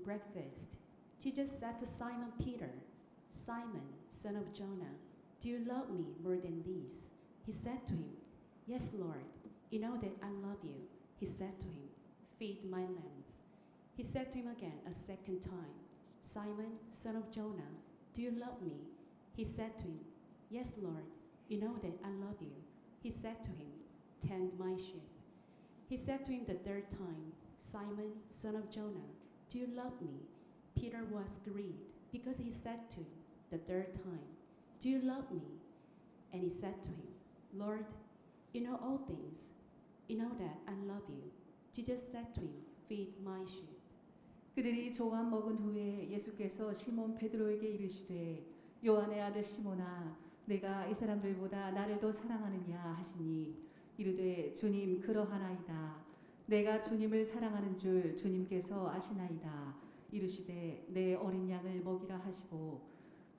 breakfast, Jesus said to Simon Peter, "Simon, son of Jonah, do you love me more than these?" He said to him, "Yes, Lord, you know that I love you." He said to him, "Feed my lambs." He said to him again a second time, "Simon, son of Jonah, do you love me?" He said to him, "Yes, Lord, you know that I love you." He said to him, "Tend my sheep." He said to him the third time, "Simon, son of Jonah, do you love me?" Peter was grieved because he said to him the third time, "Do you love me?" And he said to him, "Lord, you know all things. You know that I love you." Jesus said to him, "Feed my sheep." 그들이 조각 먹은 후에 예수께서 시몬 베드로에게 이르시되, 요한의 아들 시몬아, 내가 이 사람들보다 나를 더 사랑하느냐 하시니, 이르되, 주님, 그러하나이다. 내가 주님을 사랑하는 줄 주님께서 아시나이다. 이르시되, 내 어린 양을 먹이라 하시고,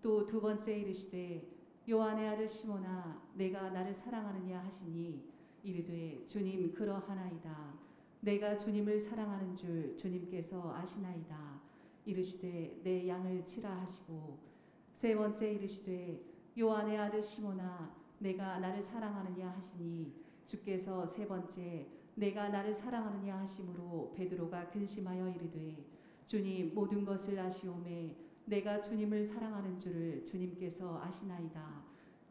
또 두 번째 이르시되, 요한의 아들 시몬아, 내가 나를 사랑하느냐 하시니, 이르되, 주님, 그러하나이다. 내가 주님을 사랑하는 줄 주님께서 아시나이다. 이르시되, 내 양을 치라 하시고, 세 번째 이르시되, 요한의 아들 시몬아, 내가 나를 사랑하느냐 하시니, 주께서 세 번째 내가 나를 사랑하느냐 하심으로 베드로가 근심하여 이르되, 주님, 모든 것을 아시오매 내가 주님을 사랑하는 줄을 주님께서 아시나이다.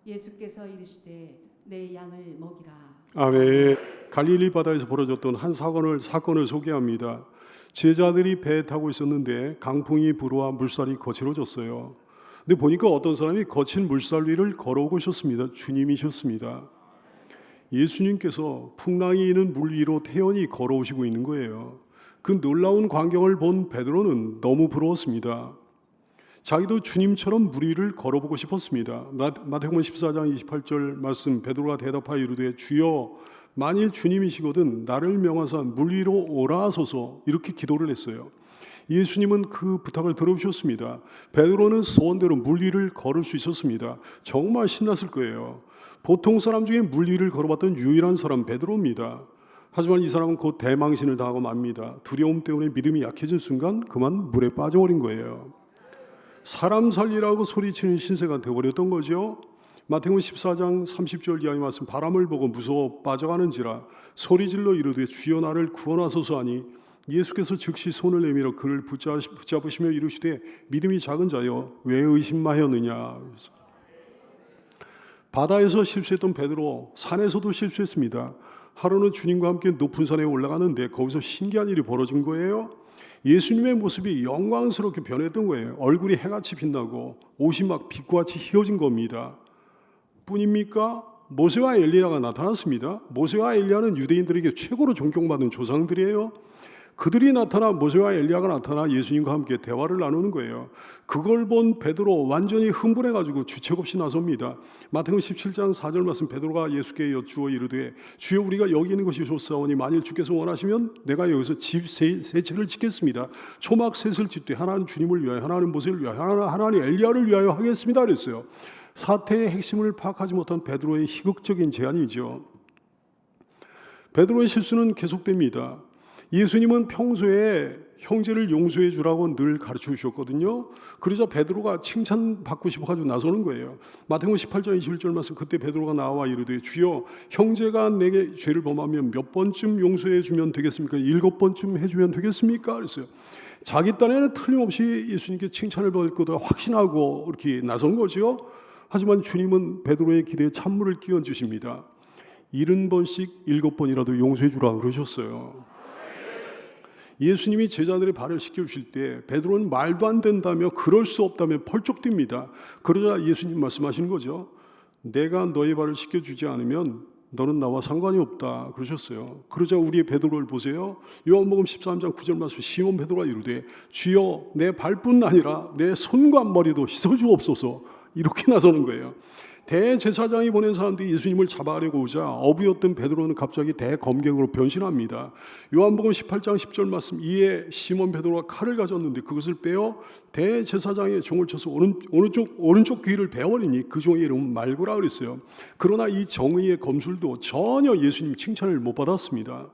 예수께서 이르시되, 내 양을 먹이라. 아멘. 갈릴리 바다에서 벌어졌던 한 사건을 소개합니다. 제자들이 배에 타고 있었는데 강풍이 불어와 물살이 거칠어졌어요. 근데 보니까 어떤 사람이 거친 물살 위를 걸어오고 있었습니다. 주님이셨습니다. 예수님께서 풍랑이 있는 물 위로 태연히 걸어오시고 있는 거예요. 그 놀라운 광경을 본 베드로는 너무 부러웠습니다. 자기도 주님처럼 물 위를 걸어보고 싶었습니다. 마태복음 14장 28절 말씀, 베드로가 대답하여 이르되, 주여, 만일 주님이시거든 나를 명하사 물 위로 오라 하소서. 이렇게 기도를 했어요. 예수님은 그 부탁을 들어주셨습니다. 베드로는 소원대로 물 위를 걸을 수 있었습니다. 정말 신났을 거예요. 보통 사람 중에 물 위를 걸어봤던 유일한 사람 베드로입니다. 하지만 이 사람은 곧 대망신을 당하고 맙니다. 두려움 때문에 믿음이 약해진 순간 그만 물에 빠져버린 거예요. 사람 살리라고 소리치는 신세가 되어버렸던 거죠. 마태복음 14장 30절 이하의 말씀, 바람을 보고 무서워 빠져가는지라 소리질러 이르되, 주여, 나를 구원하소서 하니, 예수께서 즉시 손을 내밀어 그를 붙잡으시며 이르시되, 믿음이 작은 자여, 왜 의심하였느냐. 바다에서 실수했던 베드로, 산에서도 실수했습니다. 하루는 주님과 함께 높은 산에 올라가는데 거기서 신기한 일이 벌어진 거예요. 예수님의 모습이 영광스럽게 변했던 거예요. 얼굴이 해같이 빛나고 옷이 막 빛과 같이 휘어진 겁니다. 뿐입니까? 모세와 엘리야가 나타났습니다. 모세와 엘리야는 유대인들에게 최고로 존경받는 조상들이에요. 그들이 나타나, 모세와 엘리야가 나타나 예수님과 함께 대화를 나누는 거예요. 그걸 본 베드로 완전히 흥분해가지고 주책 없이 나섭니다. 마태복음 17장 4절 말씀, 베드로가 예수께 여쭈어 이르되, 주여, 우리가 여기 있는 것이 좋사오니 만일 주께서 원하시면 내가 여기서 집 세 채를 짓겠습니다. 초막 셋을 짓되 하나는 주님을 위하여, 하나는 모세를 위하여, 하나는 엘리야를 위하여 하겠습니다 그랬어요. 사태의 핵심을 파악하지 못한 베드로의 희극적인 제안이죠. 베드로의 실수는 계속됩니다. 예수님은 평소에 형제를 용서해 주라고 늘 가르쳐 주셨거든요. 그러자 베드로가 칭찬받고 싶어가지고 나서는 거예요. 마태복음 18장 21절 말씀, 그때 베드로가 나와 이르되, 주여, 형제가 내게 죄를 범하면 몇 번쯤 용서해 주면 되겠습니까? 7번쯤 해주면 되겠습니까? 그랬어요. 자기 딴에는 틀림없이 예수님께 칭찬을 받을 거다 확신하고 이렇게 나선 거죠. 하지만 주님은 베드로의 기대에 찬물을 끼얹 주십니다. 70번씩 7번이라도 용서해 주라 그러셨어요. 예수님이 제자들의 발을 씻겨주실 때 베드로는 말도 안 된다며, 그럴 수 없다며 펄쩍 뜁니다. 그러자 예수님 말씀하시는 거죠. 내가 너의 발을 씻겨주지 않으면 너는 나와 상관이 없다 그러셨어요. 그러자 우리의 베드로를 보세요. 요한복음 13장 9절 말씀, 시몬 베드로가 이르되, 주여, 내 발뿐 아니라 내 손과 머리도 씻어주옵소서. 이렇게 나서는 거예요. 대제사장이 보낸 사람들이 예수님을 잡아가려고 오자 어부였던 베드로는 갑자기 대검객으로 변신합니다. 요한복음 18장 10절 말씀, 이에 시몬 베드로가 칼을 가졌는데 그것을 빼어 대제사장의 종을 쳐서 오른쪽 귀를 베어버리니 그 종의 이름은 말고라 그랬어요. 그러나 이 정의의 검술도 전혀 예수님 칭찬을 못 받았습니다.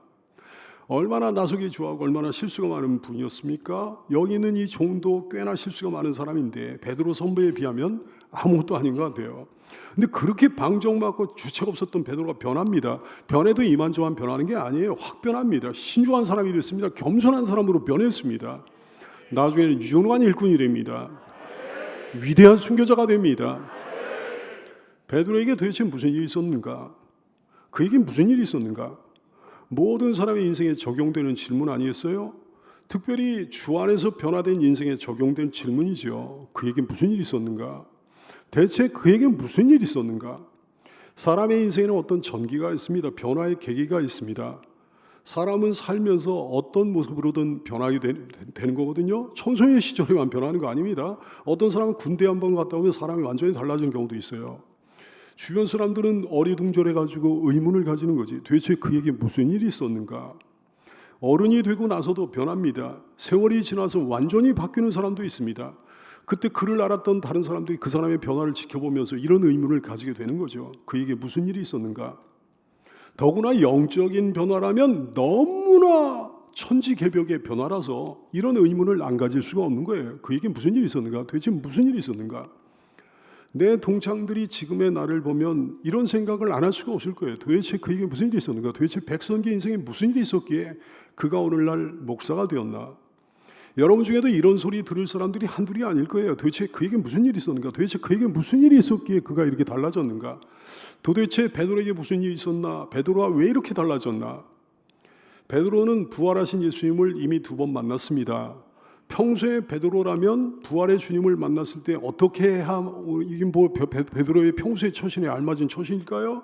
얼마나 나서기 좋아하고 얼마나 실수가 많은 분이었습니까? 여기 있는 이 종도 꽤나 실수가 많은 사람인데 베드로 선배에 비하면 아무것도 아닌 것 같아요. 근데 그렇게 방정맞고 주책 없었던 베드로가 변합니다. 변해도 이만저만 변하는 게 아니에요. 확 변합니다. 신중한 사람이 됐습니다. 겸손한 사람으로 변했습니다. 나중에는 유능한 일꾼이 됩니다. 위대한 순교자가 됩니다. 베드로에게 도대체 무슨 일이 있었는가? 그에게 무슨 일이 있었는가? 모든 사람의 인생에 적용되는 질문 아니겠어요? 특별히 주 안에서 변화된 인생에 적용된 질문이죠. 그에게 무슨 일이 있었는가? 대체 그에게 무슨 일이 있었는가? 사람의 인생에는 어떤 전기가 있습니다. 변화의 계기가 있습니다. 사람은 살면서 어떤 모습으로든 변하게 되는 거거든요. 청소년 시절에만 변하는 거 아닙니다. 어떤 사람은 군대 한번 갔다 오면 사람이 완전히 달라진 경우도 있어요. 주변 사람들은 어리둥절해가지고 의문을 가지는 거지. 도대체 그에게 무슨 일이 있었는가? 어른이 되고 나서도 변합니다. 세월이 지나서 완전히 바뀌는 사람도 있습니다. 그때 그를 알았던 다른 사람들이 그 사람의 변화를 지켜보면서 이런 의문을 가지게 되는 거죠. 그에게 무슨 일이 있었는가? 더구나 영적인 변화라면 너무나 천지개벽의 변화라서 이런 의문을 안 가질 수가 없는 거예요. 그에게 무슨 일이 있었는가? 도대체 무슨 일이 있었는가? 내 동창들이 지금의 나를 보면 이런 생각을 안 할 수가 없을 거예요. 도대체 그에게 무슨 일이 있었는가? 도대체 백성기 인생에 무슨 일이 있었기에 그가 오늘날 목사가 되었나? 여러분 중에도 이런 소리 들을 사람들이 한둘이 아닐 거예요. 도대체 그에게 무슨 일이 있었는가? 도대체 그에게 무슨 일이 있었기에 그가 이렇게 달라졌는가? 도대체 베드로에게 무슨 일이 있었나? 베드로가 왜 이렇게 달라졌나? 베드로는 부활하신 예수님을 이미 2번 만났습니다. 평소에 베드로라면 부활의 주님을 만났을 때 어떻게 이게 뭐 베드로의 평소의 처신에 알맞은 처신일까요?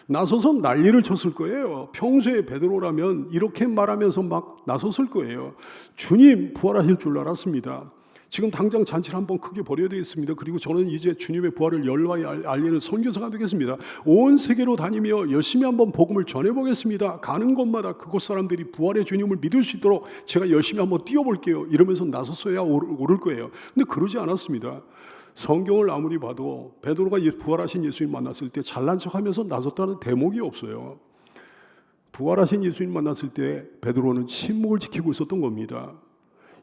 나서서 난리를 쳤을 거예요. 평소에 베드로라면 이렇게 말하면서 막 나섰을 거예요. 주님 부활하실 줄 알았습니다. 지금 당장 잔치를 한번 크게 벌여야 되겠습니다. 그리고 저는 이제 주님의 부활을 열방에 알리는 선교사가 되겠습니다. 온 세계로 다니며 열심히 한번 복음을 전해보겠습니다. 가는 곳마다 그곳 사람들이 부활의 주님을 믿을 수 있도록 제가 열심히 한번 뛰어볼게요. 이러면서 나섰어야 오를 거예요. 근데 그러지 않았습니다. 성경을 아무리 봐도 베드로가 부활하신 예수님 만났을 때 잘난 척하면서 나섰다는 대목이 없어요. 부활하신 예수님 만났을 때 베드로는 침묵을 지키고 있었던 겁니다.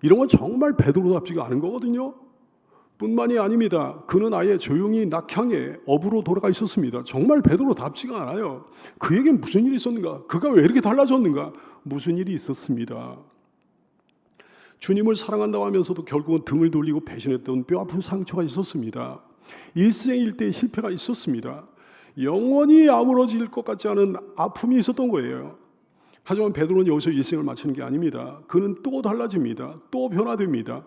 이런 건 정말 베드로답지가 않은 거거든요. 뿐만이 아닙니다. 그는 아예 조용히 낙향에 업으로 돌아가 있었습니다. 정말 베드로답지가 않아요. 그에게 무슨 일이 있었는가? 그가 왜 이렇게 달라졌는가? 무슨 일이 있었습니다. 주님을 사랑한다고 하면서도 결국은 등을 돌리고 배신했던 뼈아픈 상처가 있었습니다. 일생일대의 실패가 있었습니다. 영원히 아무러질 것 같지 않은 아픔이 있었던 거예요. 하지만 베드로는 여기서 일생을 마치는 게 아닙니다. 그는 또 달라집니다. 또 변화됩니다.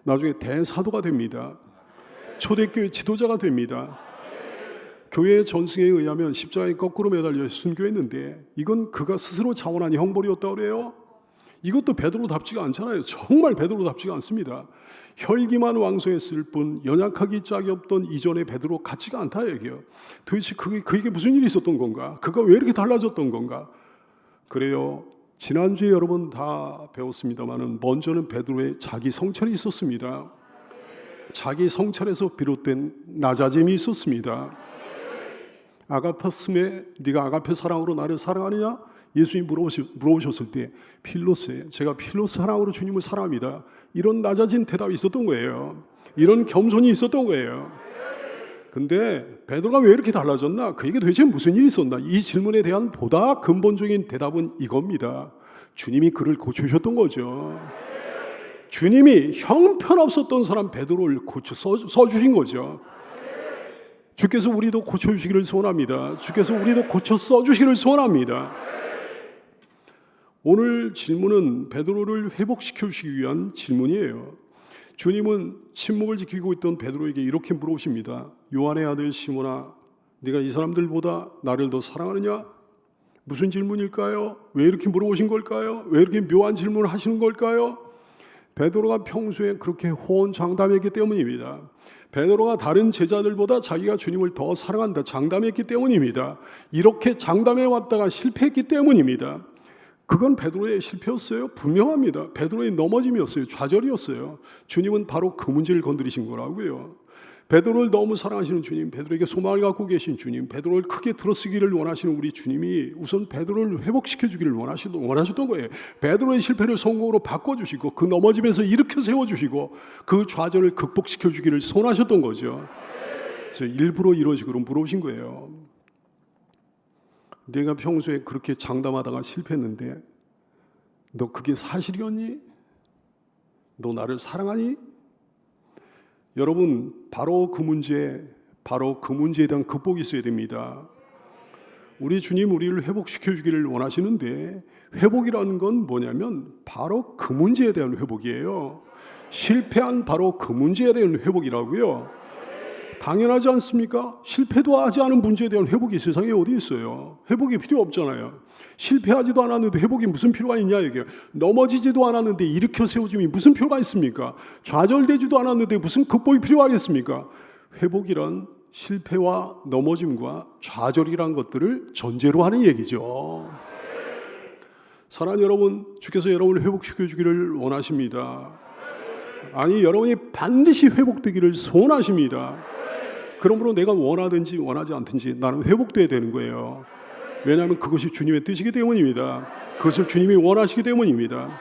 나중에 대사도가 됩니다. 초대교회 지도자가 됩니다. 교회의 전승에 의하면 십자가에 거꾸로 매달려 순교했는데 이건 그가 스스로 자원한 형벌이었다고 그래요. 이것도 베드로답지가 않잖아요. 정말 베드로답지가 않습니다. 혈기만 왕성했을 뿐 연약하기 짝이 없던 이전의 베드로 같지가 않다 얘기해요. 도대체 그에게 무슨 일이 있었던 건가? 그가 왜 이렇게 달라졌던 건가? 그래요. 지난주에 여러분 다 배웠습니다만은 먼저는 베드로의 자기 성찰이 있었습니다. 자기 성찰에서 비롯된 낮아짐이 있었습니다. 아가파스메 네가 아가페 사랑으로 나를 사랑하느냐? 예수님이 물어보셨을 때 필로세 제가 필로스 사랑으로 주님을 사랑합니다. 이런 낮아진 대답이 있었던 거예요. 이런 겸손이 있었던 거예요. 근데 베드로가 왜 이렇게 달라졌나? 그에게 도대체 무슨 일이 있었나? 이 질문에 대한 보다 근본적인 대답은 이겁니다. 주님이 그를 고쳐주셨던 거죠. 주님이 형편없었던 사람 베드로를 고쳐 써주신 거죠. 주께서 우리도 고쳐주시기를 소원합니다. 주께서 우리도 고쳐 써주시기를 소원합니다. 오늘 질문은 베드로를 회복시켜 주시기 위한 질문이에요. 주님은 침묵을 지키고 있던 베드로에게 이렇게 물어보십니다. 요한의 아들 시몬아, 네가 이 사람들보다 나를 더 사랑하느냐? 무슨 질문일까요? 왜 이렇게 물어보신 걸까요? 왜 이렇게 묘한 질문을 하시는 걸까요? 베드로가 평소에 그렇게 호언장담했기 때문입니다. 베드로가 다른 제자들보다 자기가 주님을 더 사랑한다 장담했기 때문입니다. 이렇게 장담해 왔다가 실패했기 때문입니다. 그건 베드로의 실패였어요. 분명합니다. 베드로의 넘어짐이었어요. 좌절이었어요. 주님은 바로 그 문제를 건드리신 거라고요. 베드로를 너무 사랑하시는 주님, 베드로에게 소망을 갖고 계신 주님, 베드로를 크게 들어쓰기를 원하시는 우리 주님이 우선 베드로를 회복시켜 주기를 원하셨던 거예요. 베드로의 실패를 성공으로 바꿔주시고 그 넘어짐에서 일으켜 세워주시고 그 좌절을 극복시켜 주기를 소원하셨던 거죠. 그래서 일부러 이런 식으로 물어보신 거예요. 내가 평소에 그렇게 장담하다가 실패했는데 너 그게 사실이었니? 너 나를 사랑하니? 여러분, 바로 그 문제에 대한 극복이 있어야 됩니다. 우리 주님 우리를 회복시켜 주기를 원하시는데 회복이라는 건 뭐냐면 바로 그 문제에 대한 회복이에요. 실패한 바로 그 문제에 대한 회복이라고요. 당연하지 않습니까? 실패도 하지 않은 문제에 대한 회복이 세상에 어디 있어요? 회복이 필요 없잖아요. 실패하지도 않았는데 회복이 무슨 필요가 있냐 이게. 넘어지지도 않았는데 일으켜 세워줌이 무슨 필요가 있습니까? 좌절되지도 않았는데 무슨 극복이 필요하겠습니까? 회복이란 실패와 넘어짐과 좌절이란 것들을 전제로 하는 얘기죠. 사랑하는 여러분, 주께서 여러분을 회복시켜 주기를 원하십니다. 아니, 여러분이 반드시 회복되기를 소원하십니다. 그러므로 내가 원하든지 원하지 않든지 나는 회복돼야 되는 거예요. 왜냐하면 그것이 주님의 뜻이기 때문입니다. 그것을 주님이 원하시기 때문입니다.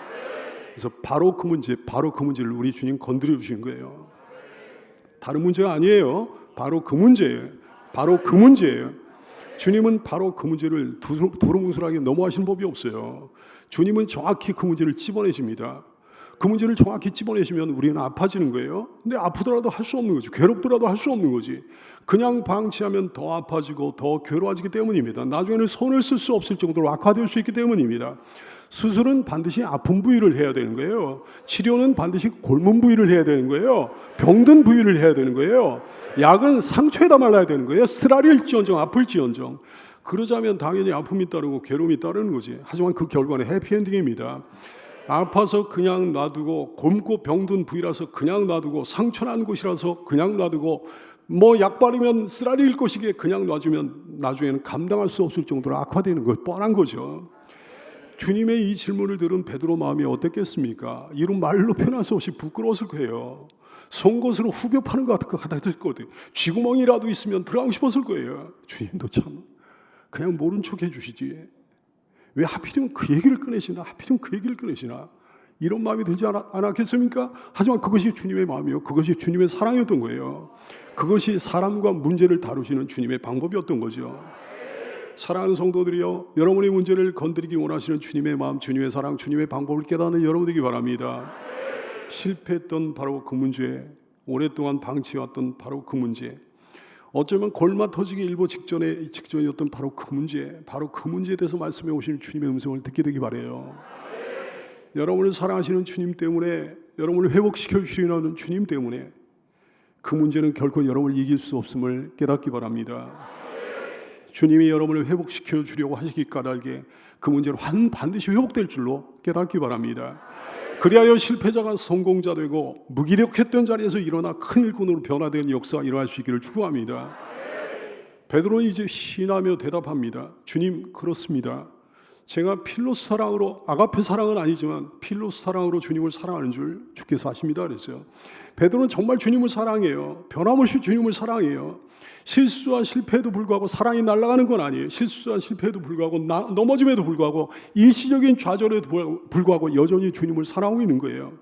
그래서 바로 그 문제를 우리 주님 건드려 주신 거예요. 다른 문제가 아니에요. 바로 그 문제예요. 주님은 바로 그 문제를 두루뭉술하게 넘어가시는 법이 없어요. 주님은 정확히 그 문제를 찝어내십니다. 그 문제를 정확히 찝어내시면 우리는 아파지는 거예요. 근데 아프더라도 할 수 없는 거지. 괴롭더라도 할 수 없는 거지. 그냥 방치하면 더 아파지고 더 괴로워지기 때문입니다. 나중에는 손을 쓸 수 없을 정도로 악화될 수 있기 때문입니다. 수술은 반드시 아픈 부위를 해야 되는 거예요. 치료는 반드시 곪은 부위를 해야 되는 거예요. 병든 부위를 해야 되는 거예요. 약은 상처에다 말라야 되는 거예요. 쓰라릴지언정 아플지언정. 그러자면 당연히 아픔이 따르고 괴로움이 따르는 거지. 하지만 그 결과는 해피엔딩입니다. 아파서 그냥 놔두고, 곪고 병든 부위라서 그냥 놔두고, 상처난 곳이라서 그냥 놔두고, 뭐 약 바르면 쓰라릴 것이기에 그냥 놔주면 나중에는 감당할 수 없을 정도로 악화되는 거 뻔한 거죠. 주님의 이 질문을 들은 베드로 마음이 어땠겠습니까? 이런 말로 표현할 수 없이 부끄러웠을 거예요. 송곳으로 후벼 파는 것 같았을 거거든요. 쥐구멍이라도 있으면 들어가고 싶었을 거예요. 주님도 참 그냥 모른 척 해주시지. 왜 하필이면 그 얘기를 꺼내시나? 이런 마음이 들지 않았겠습니까? 하지만 그것이 주님의 마음이요. 그것이 주님의 사랑이었던 거예요. 그것이 사람과 문제를 다루시는 주님의 방법이었던 거죠. 사랑하는 성도들이요, 여러분의 문제를 건드리기 원하시는 주님의 마음, 주님의 사랑, 주님의 방법을 깨닫는 여러분 되기 바랍니다. 실패했던 바로 그 문제, 오랫동안 방치해왔던 바로 그 문제, 어쩌면 골마 터지기 일보 직전이었던 바로 그 문제에 대해서 말씀해 오시는 주님의 음성을 듣게 되기 바라요. 여러분을 사랑하시는 주님 때문에, 여러분을 회복시켜 주시는 주님 때문에 그 문제는 결코 여러분을 이길 수 없음을 깨닫기 바랍니다. 주님이 여러분을 회복시켜 주려고 하시기 까닭에 그 문제는 반드시 회복될 줄로 깨닫기 바랍니다. 그리하여 실패자가 성공자 되고 무기력했던 자리에서 일어나 큰 일꾼으로 변화되는 역사가 일어날 수 있기를 축복합니다. 베드로는 이제 시인하며 대답합니다. 주님, 그렇습니다. 제가 필로스 사랑으로, 아가페 사랑은 아니지만 필로스 사랑으로 주님을 사랑하는 줄 주께서 아십니다. 그랬어요. 베드로는 정말 주님을 사랑해요. 변함없이 주님을 사랑해요. 실수와 실패에도 불구하고 사랑이 날아가는 건 아니에요. 실수와 실패에도 불구하고 넘어짐에도 불구하고 일시적인 좌절에도 불구하고 여전히 주님을 사랑하고 있는 거예요.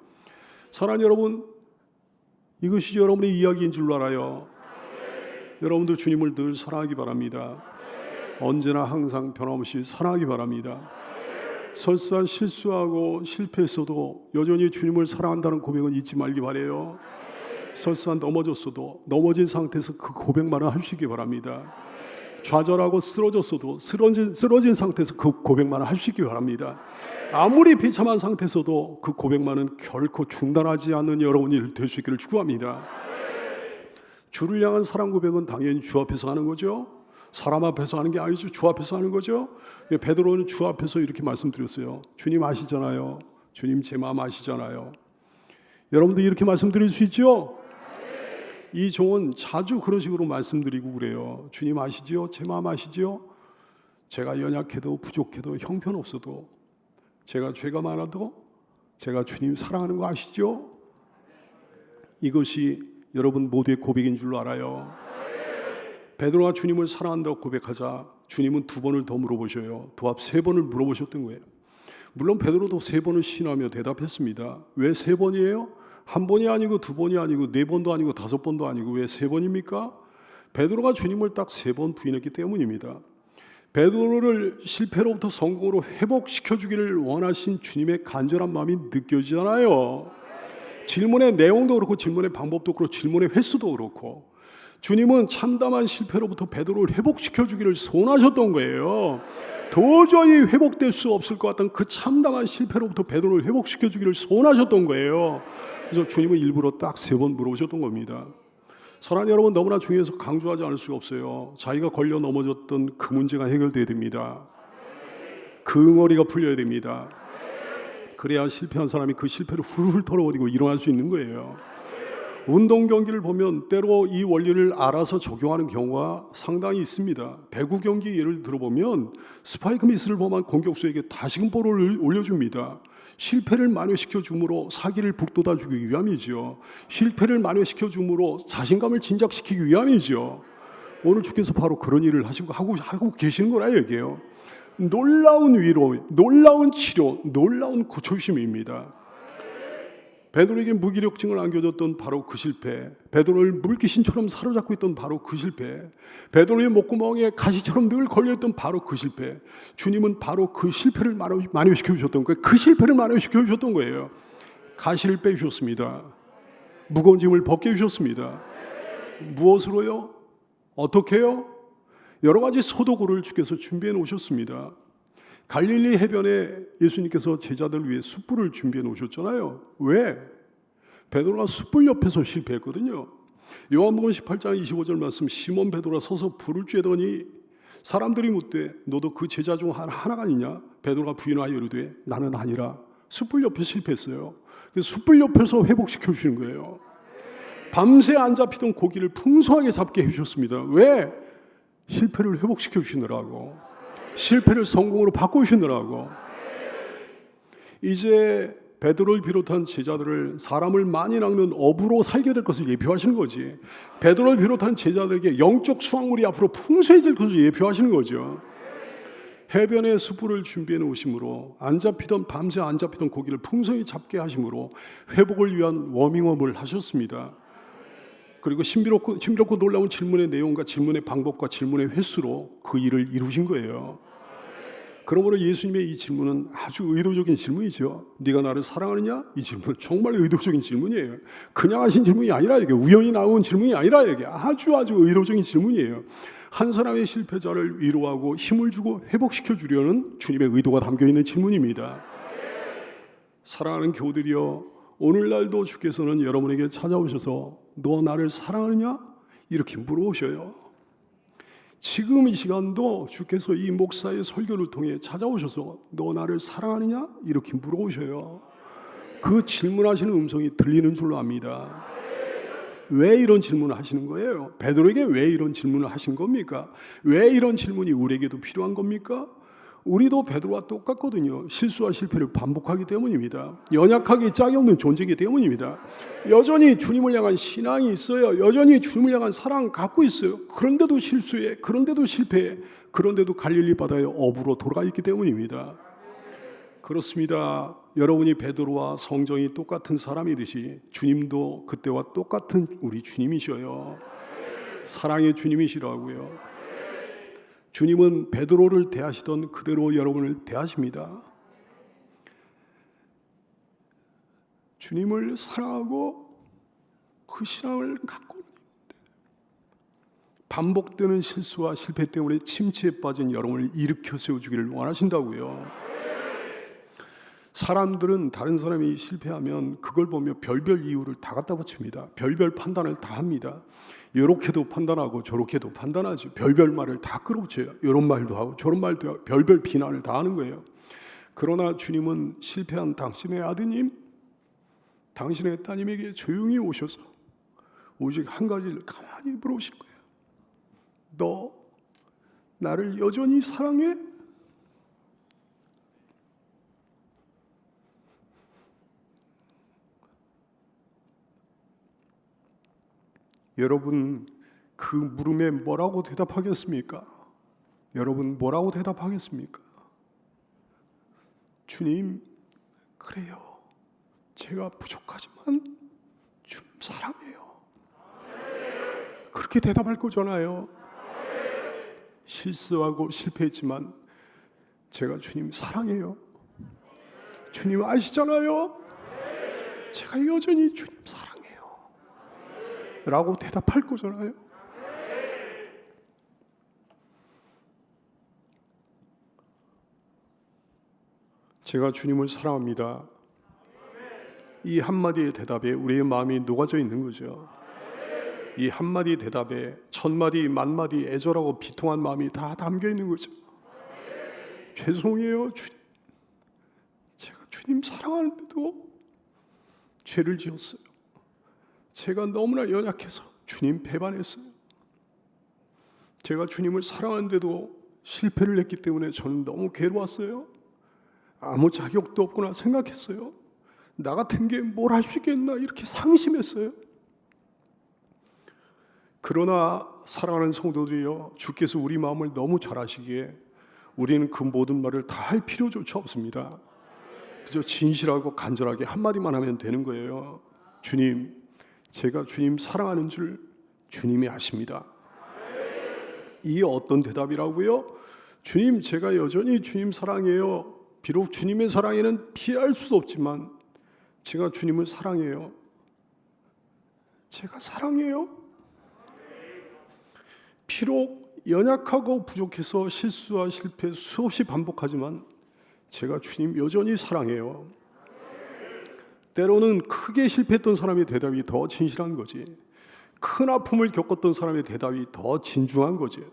사랑하는 여러분, 이것이 여러분의 이야기인 줄 알아요. 여러분도 주님을 늘 사랑하기 바랍니다. 언제나 항상 변함없이 사랑하기 바랍니다. 설사 실수하고 실패했어도 여전히 주님을 사랑한다는 고백은 잊지 말기 바라요. 설사 넘어졌어도 넘어진 상태에서 그 고백만은 하시기 바랍니다. 좌절하고 쓰러졌어도 쓰러진 상태에서 그 고백만은 하시기 바랍니다. 아무리 비참한 상태에서도 그 고백만은 결코 중단하지 않는 여러분이 될 수 있기를 축복합니다. 주를 향한 사랑 고백은 당연히 주 앞에서 하는 거죠. 사람 앞에서 하는 게 아니죠. 주 앞에서 하는 거죠. 베드로는 주 앞에서 이렇게 말씀드렸어요. 주님 아시잖아요. 주님 제 마음 아시잖아요. 여러분도 이렇게 말씀드릴 수 있죠? 이 종은 자주 그런 식으로 말씀드리고 그래요. 주님 아시지요? 제 마음 아시지요? 제가 연약해도 부족해도 형편없어도 제가 죄가 많아도 제가 주님 사랑하는 거 아시죠? 이것이 여러분 모두의 고백인 줄로 알아요. 베드로가 주님을 사랑한다고 고백하자 주님은 2번을 더 물어보셔요. 도합 3번을 물어보셨던 거예요. 물론 베드로도 3번을 신하며 대답했습니다. 왜 3번이에요? 1번이 아니고 2번이 아니고 4번도 아니고 5번도 아니고 왜 3번입니까? 베드로가 주님을 딱 3번 부인했기 때문입니다. 베드로를 실패로부터 성공으로 회복시켜 주기를 원하신 주님의 간절한 마음이 느껴지잖아요. 질문의 내용도 그렇고 질문의 방법도 그렇고 질문의 횟수도 그렇고 주님은 참담한 실패로부터 베드로를 회복시켜 주기를 소원하셨던 거예요. 도저히 회복될 수 없을 것 같던 그 참담한 실패로부터 베드로를 회복시켜 주기를 소원하셨던 거예요. 그래서 주님은 일부러 딱 3번 물어보셨던 겁니다. 사랑하는 여러분, 너무나 중요해서 강조하지 않을 수가 없어요. 자기가 걸려 넘어졌던 그 문제가 해결돼야 됩니다. 그 응어리가 풀려야 됩니다. 그래야 실패한 사람이 그 실패를 훌훌 털어버리고 일어날 수 있는 거예요. 운동 경기를 보면 때로 이 원리를 알아서 적용하는 경우가 상당히 있습니다. 배구 경기 예를 들어보면 스파이크 미스를 범한 공격수에게 다시금 볼을 올려줍니다. 실패를 만회시켜 줌으로 사기를 북돋아 주기 위함이죠. 실패를 만회시켜 줌으로 자신감을 진작시키기 위함이죠. 오늘 주께서 바로 그런 일을 하고 계시는 거라 얘기해요. 놀라운 위로, 놀라운 치료, 놀라운 고쳐주심입니다. 베드로에게 무기력증을 안겨줬던 바로 그 실패, 베드로를 물귀신처럼 사로잡고 있던 바로 그 실패, 베드로의 목구멍에 가시처럼 늘 걸려있던 바로 그 실패, 주님은 바로 그 실패를 만회시켜 주셨던 거예요. 그 실패를 만회시켜 주셨던 거예요. 가시를 빼주셨습니다. 무거운 짐을 벗게 해주셨습니다. 무엇으로요? 어떻게요? 여러 가지 소도구를 주께서 준비해 놓으셨습니다. 갈릴리 해변에 예수님께서 제자들을 위해 숯불을 준비해 놓으셨잖아요. 왜? 베드로가 숯불 옆에서 실패했거든요. 요한복음 18장 25절 말씀, 시몬 베드로가 서서 불을 쬐더니 사람들이 묻되 너도 그 제자 중 하나가 아니냐? 베드로가 부인하여 이르되 나는 아니라. 숯불 옆에서 실패했어요. 그래서 숯불 옆에서 회복시켜 주시는 거예요. 밤새 안 잡히던 고기를 풍성하게 잡게 해주셨습니다. 왜? 실패를 회복시켜 주시느라고, 실패를 성공으로 바꿔주시느라고. 이제 베드로를 비롯한 제자들을 사람을 많이 낚는 어부로 살게 될 것을 예표하시는 거지. 베드로를 비롯한 제자들에게 영적 수확물이 앞으로 풍성해질 것을 예표하시는 거죠. 해변에 숯불을 준비해 놓으심으로 밤새 안 잡히던 고기를 풍성히 잡게 하심으로 회복을 위한 워밍업을 하셨습니다. 그리고 신비롭고 놀라운 질문의 내용과 질문의 방법과 질문의 횟수로 그 일을 이루신 거예요. 그러므로 예수님의 이 질문은 아주 의도적인 질문이죠. 네가 나를 사랑하느냐? 이 질문은 정말 의도적인 질문이에요. 그냥 하신 질문이 아니라 이게 우연히 나온 질문이 아니라 이게 아주 의도적인 질문이에요. 한 사람의 실패자를 위로하고 힘을 주고 회복시켜 주려는 주님의 의도가 담겨 있는 질문입니다. 사랑하는 교우들이여, 오늘날도 주께서는 여러분에게 찾아오셔서 너 나를 사랑하느냐? 이렇게 물어오셔요. 지금 이 시간도 주께서 이 목사의 설교를 통해 찾아오셔서 너 나를 사랑하느냐? 이렇게 물어오셔요. 그 질문하시는 음성이 들리는 줄로 압니다. 왜 이런 질문을 하시는 거예요? 베드로에게 왜 이런 질문을 하신 겁니까? 왜 이런 질문이 우리에게도 필요한 겁니까? 우리도 베드로와 똑같거든요. 실수와 실패를 반복하기 때문입니다. 연약하기 짝이 없는 존재이기 때문입니다. 여전히 주님을 향한 신앙이 있어요. 여전히 주님을 향한 사랑을 갖고 있어요. 그런데도 실수해, 그런데도 실패해, 그런데도 갈릴리 바다에 어부로 돌아가 있기 때문입니다. 그렇습니다. 여러분이 베드로와 성정이 똑같은 사람이듯이 주님도 그때와 똑같은 우리 주님이셔요. 사랑의 주님이시라고요. 주님은 베드로를 대하시던 그대로 여러분을 대하십니다. 주님을 사랑하고 그 신앙을 갖고 있는데 반복되는 실수와 실패 때문에 침체에 빠진 여러분을 일으켜 세워주기를 원하신다고요. 사람들은 다른 사람이 실패하면 그걸 보며 별별 이유를 다 갖다 붙입니다. 별별 판단을 다 합니다. 이렇게도 판단하고 저렇게도 판단하죠. 별별 말을 다 끌어붙여요. 이런 말도 하고 저런 말도 하고 별별 비난을 다 하는 거예요. 그러나 주님은 실패한 당신의 아드님, 당신의 따님에게 조용히 오셔서 오직 한 가지를 가만히 물어보실 거예요. 너 나를 여전히 사랑해? 여러분 그 물음에 뭐라고 대답하겠습니까? 여러분 뭐라고 대답하겠습니까? 주님, 그래요. 제가 부족하지만 주님 사랑해요. 그렇게 대답할 거잖아요. 실수하고 실패했지만 제가 주님 사랑해요. 주님 아시잖아요. 제가 여전히 주님 사랑해요. 라고 대답할 거잖아요. 제가 주님을 사랑합니다. 이 한마디의 대답에 우리의 마음이 녹아져 있는 거죠. 이 한마디 대답에 천마디 만마디 애절하고 비통한 마음이 다 담겨 있는 거죠. 죄송해요 주님. 제가 주님 사랑하는데도 죄를 지었어요. 제가 너무나 연약해서 주님 배반했어요. 제가 주님을 사랑하는데도 실패를 했기 때문에 저는 너무 괴로웠어요. 아무 자격도 없구나 생각했어요. 나 같은 게 뭘 할 수 있겠나 이렇게 상심했어요. 그러나 사랑하는 성도들이여, 주께서 우리 마음을 너무 잘 아시기에 우리는 그 모든 말을 다 할 필요조차 없습니다. 그저 진실하고 간절하게 한마디만 하면 되는 거예요. 주님, 제가 주님 사랑하는 줄 주님이 아십니다. 이게 어떤 대답이라고요? 주님, 제가 여전히 주님 사랑해요. 비록 주님의 사랑에는 피할 수도 없지만 제가 주님을 사랑해요. 제가 사랑해요. 비록 연약하고 부족해서 실수와 실패 수없이 반복하지만 제가 주님 여전히 사랑해요. 때로는 크게 실패했던 사람의 대답이 더 진실한 거지. 큰 아픔을 겪었던 사람의 대답이 더 진중한 거지.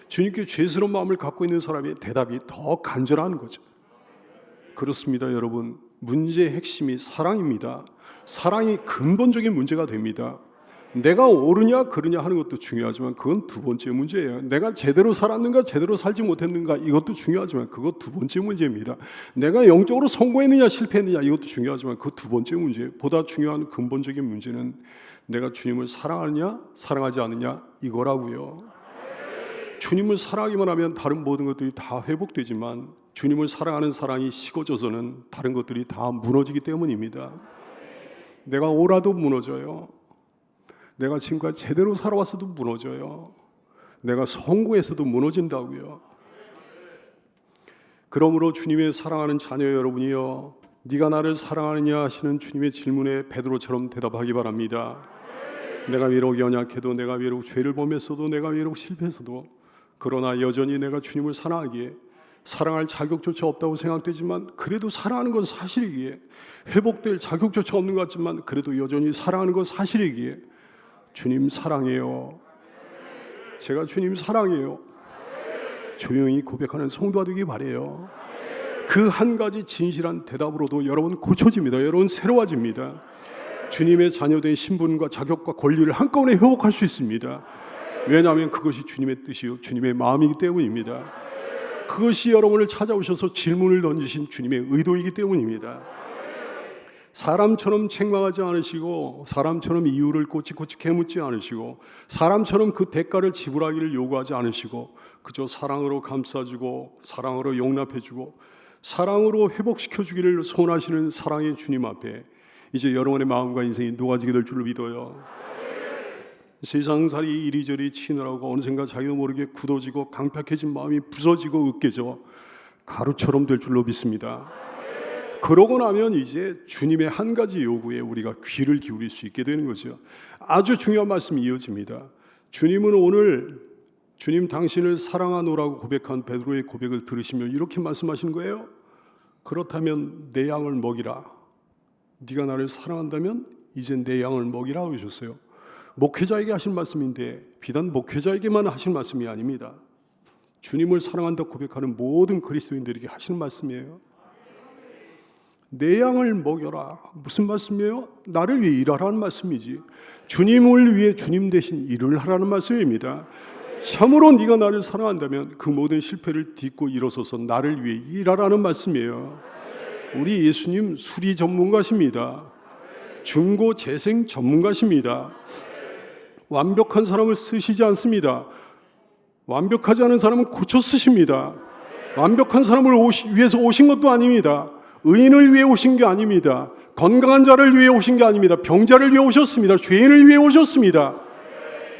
주님께 죄스러운 마음을 갖고 있는 사람의 대답이 더 간절한 거죠. 그렇습니다, 여러분. 문제의 핵심이 사랑입니다. 사랑이 근본적인 문제가 됩니다. 내가 옳으냐 그르냐 하는 것도 중요하지만 그건 두 번째 문제예요. 내가 제대로 살았는가 제대로 살지 못했는가 이것도 중요하지만 그것 두 번째 문제입니다. 내가 영적으로 성공했느냐 실패했느냐 이것도 중요하지만 그 두 번째 문제, 보다 중요한 근본적인 문제는 내가 주님을 사랑하느냐 사랑하지 않느냐 이거라고요. 주님을 사랑하기만 하면 다른 모든 것들이 다 회복되지만 주님을 사랑하는 사랑이 식어져서는 다른 것들이 다 무너지기 때문입니다. 내가 옳아도 무너져요. 내가 지금까지 제대로 살아왔어도 무너져요. 내가 성공했어도 무너진다고요. 그러므로 주님의 사랑하는 자녀 여러분이여, 네가 나를 사랑하느냐 하시는 주님의 질문에 베드로처럼 대답하기 바랍니다. 내가 비록 연약해도, 내가 비록 죄를 범했어도, 내가 비록 실패했어도, 그러나 여전히 내가 주님을 사랑하기에 사랑할 자격조차 없다고 생각되지만 그래도 사랑하는 건 사실이기에, 회복될 자격조차 없는 것 같지만 그래도 여전히 사랑하는 건 사실이기에 주님 사랑해요. 제가 주님 사랑해요. 조용히 고백하는 성도가 되기 바라요. 그 한 가지 진실한 대답으로도 여러분 고쳐집니다. 여러분 새로워집니다. 주님의 자녀된 신분과 자격과 권리를 한꺼번에 회복할 수 있습니다. 왜냐하면 그것이 주님의 뜻이요 주님의 마음이기 때문입니다. 그것이 여러분을 찾아오셔서 질문을 던지신 주님의 의도이기 때문입니다. 사람처럼 책망하지 않으시고, 사람처럼 이유를 꼬치꼬치 캐묻지 않으시고, 사람처럼 그 대가를 지불하기를 요구하지 않으시고, 그저 사랑으로 감싸주고 사랑으로 용납해주고 사랑으로 회복시켜주기를 소원하시는 사랑의 주님 앞에 이제 여러분의 마음과 인생이 녹아지게 될 줄로 믿어요. 세상살이 이리저리 치느라고 어느샌가 자기도 모르게 굳어지고 강팍해진 마음이 부서지고 으깨져 가루처럼 될 줄로 믿습니다. 그러고 나면 이제 주님의 한 가지 요구에 우리가 귀를 기울일 수 있게 되는 거죠. 아주 중요한 말씀이 이어집니다. 주님은 오늘 주님 당신을 사랑하노라고 고백한 베드로의 고백을 들으시며 이렇게 말씀하시는 거예요. 그렇다면 내 양을 먹이라. 네가 나를 사랑한다면 이제 내 양을 먹이라 하셨어요. 목회자에게 하신 말씀인데 비단 목회자에게만 하신 말씀이 아닙니다. 주님을 사랑한다 고백하는 모든 그리스도인들에게 하시는 말씀이에요. 내 양을 먹여라. 무슨 말씀이에요? 나를 위해 일하라는 말씀이지. 주님을 위해 주님 대신 일을 하라는 말씀입니다. 참으로 네가 나를 사랑한다면 그 모든 실패를 딛고 일어서서 나를 위해 일하라는 말씀이에요. 우리 예수님 수리 전문가십니다. 중고 재생 전문가십니다. 완벽한 사람을 쓰시지 않습니다. 완벽하지 않은 사람은 고쳐 쓰십니다. 완벽한 사람을 위해서 오신 것도 아닙니다. 의인을 위해 오신 게 아닙니다. 건강한 자를 위해 오신 게 아닙니다. 병자를 위해 오셨습니다. 죄인을 위해 오셨습니다.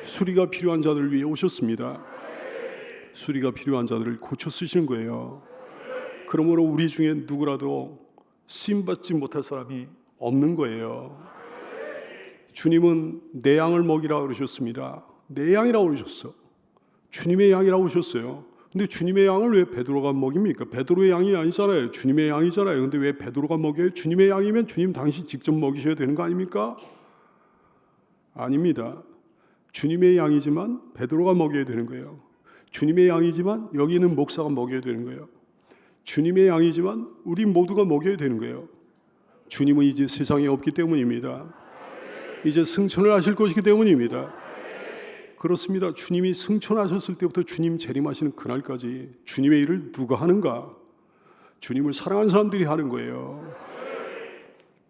수리가 필요한 자들을 위해 오셨습니다. 수리가 필요한 자들을 고쳐 쓰시는 거예요. 그러므로 우리 중에 누구라도 쓰임받지 못할 사람이 없는 거예요. 주님은 내 양을 먹이라 그러셨습니다. 내 양이라고 그러셨어. 주님의 양이라고 그러셨어요. 근데 주님의 양을 왜 베드로가 먹입니까? 베드로의 양이 아니잖아요. 주님의 양이잖아요. 근데 왜 베드로가 먹여요? 주님의 양이면 주님 당신 직접 먹이셔야 되는 거 아닙니까? 아닙니다. 주님의 양이지만 베드로가 먹여야 되는 거예요. 주님의 양이지만 여기 있는 목사가 먹여야 되는 거예요. 주님의 양이지만 우리 모두가 먹여야 되는 거예요. 주님은 이제 세상에 없기 때문입니다. 이제 승천을 하실 것이기 때문입니다. 그렇습니다. 주님이 승천하셨을 때부터 주님 재림하시는 그날까지 주님의 일을 누가 하는가? 주님을 사랑하는 사람들이 하는 거예요.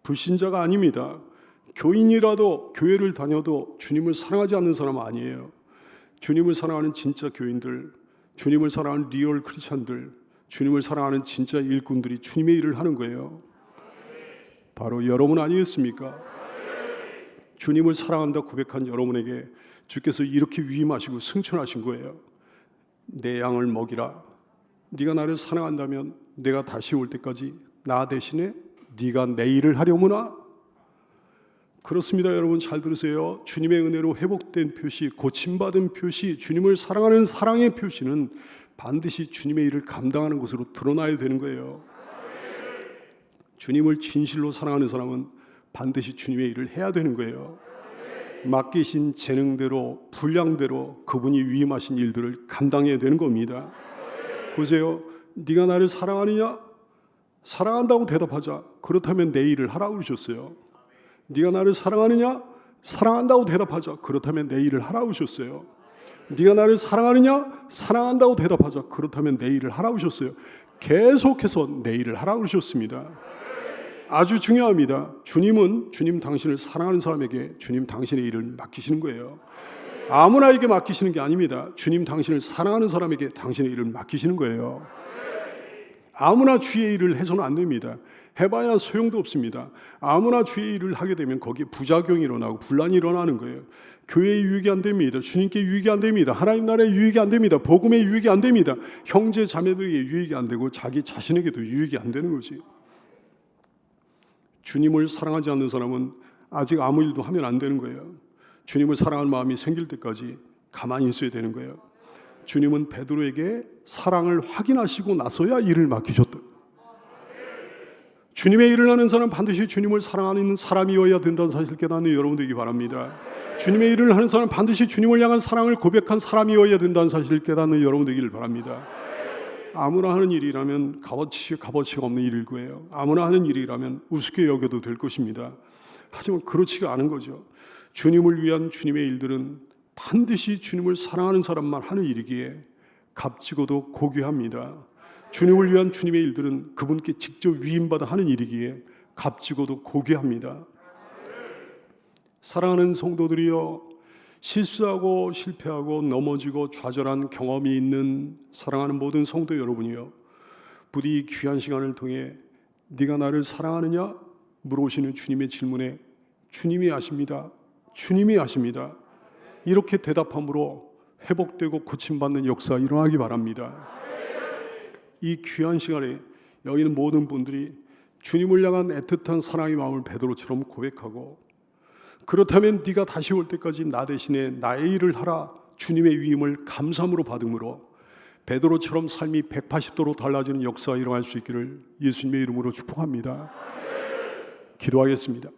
불신자가 아닙니다. 교인이라도 교회를 다녀도 주님을 사랑하지 않는 사람은 아니에요. 주님을 사랑하는 진짜 교인들, 주님을 사랑하는 리얼 크리스천들, 주님을 사랑하는 진짜 일꾼들이 주님의 일을 하는 거예요. 바로 여러분 아니겠습니까? 주님을 사랑한다 고백한 여러분에게 주께서 이렇게 위임하시고 승천하신 거예요. 내 양을 먹이라. 네가 나를 사랑한다면 내가 다시 올 때까지 나 대신에 네가 내 일을 하려무나. 그렇습니다. 여러분 잘 들으세요. 주님의 은혜로 회복된 표시, 고침받은 표시, 주님을 사랑하는 사랑의 표시는 반드시 주님의 일을 감당하는 것으로 드러나야 되는 거예요. 주님을 진실로 사랑하는 사람은 반드시 주님의 일을 해야 되는 거예요. 맡기신 재능대로 분량대로 그분이 위임하신 일들을 감당해야 되는 겁니다. 보세요. 네가 나를 사랑하느냐? 사랑한다고 대답하자. 그렇다면 내 일을 하라고 그러셨어요. 네가 나를 사랑하느냐? 사랑한다고 대답하자. 그렇다면 내 일을 하라고 그러셨어요. 네가 나를 사랑하느냐? 사랑한다고 대답하자. 그렇다면 내 일을 하라고 하셨어요. 계속해서 내 일을 하라고 그러셨습니다. 아주 중요합니다. 주님은 주님 당신을 사랑하는 사람에게 주님 당신의 일을 맡기시는 거예요. 아무나에게 맡기시는 게 아닙니다. 주님 당신을 사랑하는 사람에게 당신의 일을 맡기시는 거예요. 아무나 주의 일을 해서는 안 됩니다. 해봐야 소용도 없습니다. 아무나 주의 일을 하게 되면 거기에 부작용이 일어나고 분란이 일어나는 거예요. 교회에 유익이 안 됩니다. 주님께 유익이 안 됩니다. 하나님 나라에 유익이 안 됩니다. 복음에 유익이 안 됩니다. 형제 자매들에게 유익이 안 되고 자기 자신에게도 유익이 안 되는 거지. 주님을 사랑하지 않는 사람은 아직 아무 일도 하면 안 되는 거예요. 주님을 사랑하는 마음이 생길 때까지 가만히 있어야 되는 거예요. 주님은 베드로에게 사랑을 확인하시고 나서야 일을 맡기셨다. 주님의 일을 하는 사람은 반드시 주님을 사랑하는 사람이어야 된다는 사실을 깨닫는 여러분 되기 바랍니다. 주님의 일을 하는 사람은 반드시 주님을 향한 사랑을 고백한 사람이어야 된다는 사실을 깨닫는 여러분 되기를 바랍니다. 아무나 하는 일이라면 값어치가 없는 일일 거예요. 아무나 하는 일이라면 우습게 여겨도 될 것입니다. 하지만 그렇지가 않은 거죠. 주님을 위한 주님의 일들은 반드시 주님을 사랑하는 사람만 하는 일이기에 값지고도 고귀합니다. 주님을 위한 주님의 일들은 그분께 직접 위임받아 하는 일이기에 값지고도 고귀합니다. 사랑하는 성도들이여, 실수하고 실패하고 넘어지고 좌절한 경험이 있는 사랑하는 모든 성도 여러분이여, 부디 이 귀한 시간을 통해 네가 나를 사랑하느냐 물어오시는 주님의 질문에 주님이 아십니다. 주님이 아십니다. 이렇게 대답함으로 회복되고 고침받는 역사 일어나기 바랍니다. 이 귀한 시간에 여기 있는 모든 분들이 주님을 향한 애틋한 사랑의 마음을 베드로처럼 고백하고, 그렇다면 네가 다시 올 때까지 나 대신에 나의 일을 하라 주님의 위임을 감사함으로 받음으로 베드로처럼 삶이 180도로 달라지는 역사가 일어날 수 있기를 예수님의 이름으로 축복합니다. 기도하겠습니다.